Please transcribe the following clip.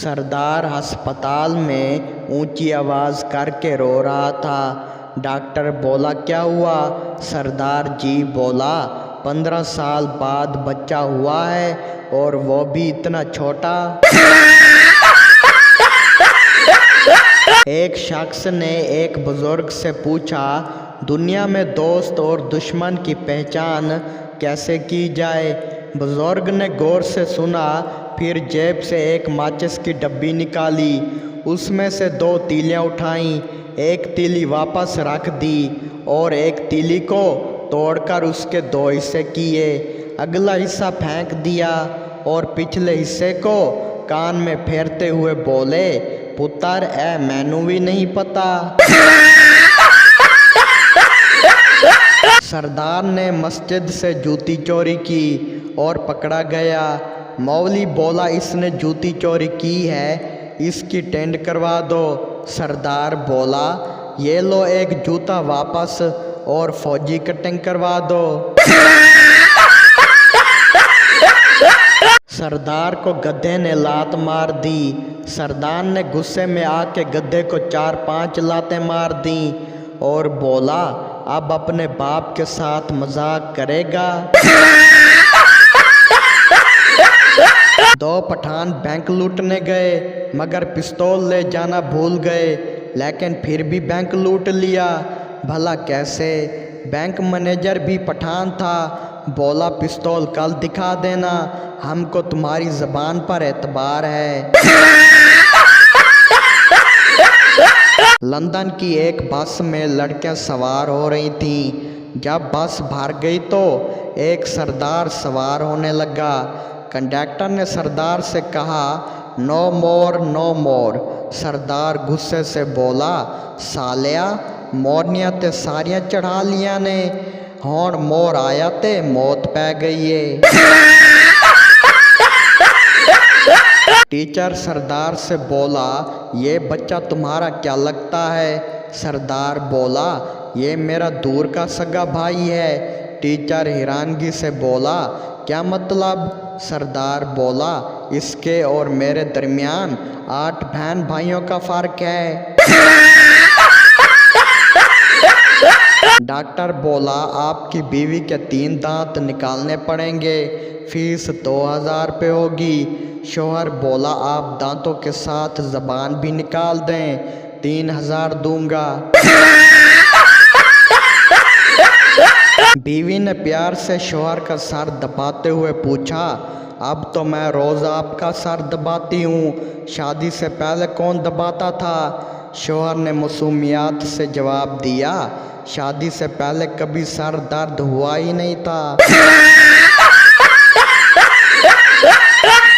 सरदार अस्पताल में ऊंची आवाज़ करके रो रहा था। डॉक्टर बोला, क्या हुआ? सरदार जी बोला, 15 साल बाद बच्चा हुआ है और वो भी इतना छोटा। एक शख्स ने एक बुजुर्ग से पूछा, दुनिया में दोस्त और दुश्मन की पहचान कैसे की जाए? बुजुर्ग ने गौर से सुना, फिर जेब से एक माचिस की डब्बी निकाली, उसमें से 2 तीलियां उठाईं, एक तीली वापस रख दी और एक तीली को तोड़कर उसके 2 हिस्से किए। अगला हिस्सा फेंक दिया और पिछले हिस्से को कान में फेरते हुए बोले, पुत्र ए मैनू भी नहीं पता। सरदार ने मस्जिद से जूती चोरी की और पकड़ा गया। मौलवी बोला, इसने जूती चोरी की है, इसकी टेंड करवा दो। सरदार बोला, ये लो एक जूता वापस और फौजी कटिंग करवा दो। सरदार को गधे ने लात मार दी। सरदार ने गुस्से में आके गधे को 4-5 लातें मार दी और बोला, अब अपने बाप के साथ मजाक करेगा? 2 पठान बैंक लूटने गए मगर पिस्तौल ले जाना भूल गए, लेकिन फिर भी बैंक लूट लिया। भला कैसे? बैंक मैनेजर भी पठान था। बोला, पिस्तौल कल दिखा देना, हमको तुम्हारी ज़बान पर एतबार है। लंदन की एक बस में लड़कियां सवार हो रही थीं। जब बस भर गई तो एक सरदार सवार होने लगा। कंडक्टर ने सरदार से कहा, नो मोर नो मोर। सरदार गुस्से से बोला, सालिया मोरनियां ते सारियां चढ़ा लिया ने, हुण मोर आया ते मौत पै गई है। टीचर सरदार से बोला, ये बच्चा तुम्हारा क्या लगता है? सरदार बोला, ये मेरा दूर का सगा भाई है। टीचर हैरानगी से बोला, क्या मतलब? सरदार बोला, इसके और मेरे दरमियान 8 बहन भाइयों का फ़र्क है। डॉक्टर बोला, आपकी बीवी के 3 दांत निकालने पड़ेंगे, फीस 2000 रुपये होगी। शौहर बोला, आप दांतों के साथ ज़बान भी निकाल दें, 3000 दूंगा। बीवी ने प्यार से शौहर का सर दबाते हुए पूछा, अब तो मैं रोज़ आपका सर दबाती हूँ, शादी से पहले कौन दबाता था? शौहर ने मासूमियत से जवाब दिया, शादी से पहले कभी सर दर्द हुआ ही नहीं था।